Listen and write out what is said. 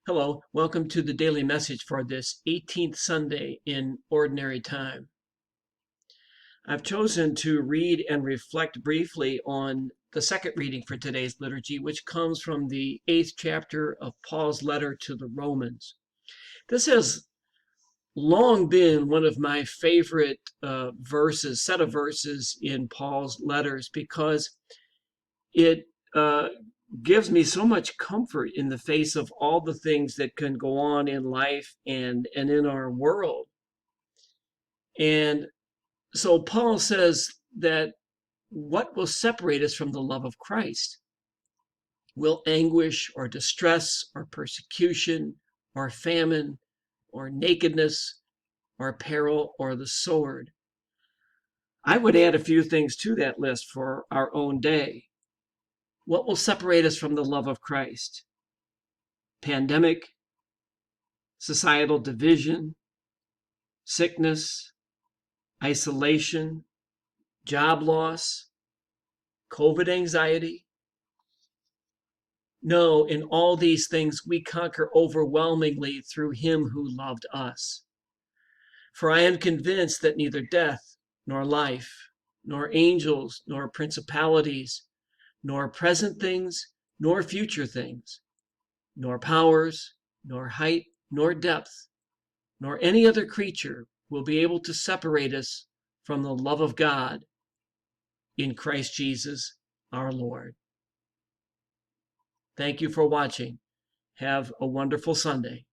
Hello, welcome to the daily message for this 18th Sunday in Ordinary Time. I've chosen to read and reflect briefly on the second reading for today's liturgy, which comes from the 8th chapter of Paul's letter to the Romans. This has long been one of my favorite set of verses in Paul's letters because it gives me so much comfort in the face of all the things that can go on in life and in our world. And so Paul says that what will separate us from the love of Christ? Will anguish or distress or persecution or famine or nakedness or peril or the sword? I would add a few things to that list for our own day. What will separate us from the love of Christ? Pandemic, societal division, sickness, isolation, job loss, COVID anxiety? No, in all these things we conquer overwhelmingly through him who loved us. For I am convinced that neither death, nor life, nor angels, nor principalities, nor present things, nor future things, nor powers, nor height, nor depth, nor any other creature will be able to separate us from the love of God in Christ Jesus our Lord. Thank you for watching. Have a wonderful Sunday.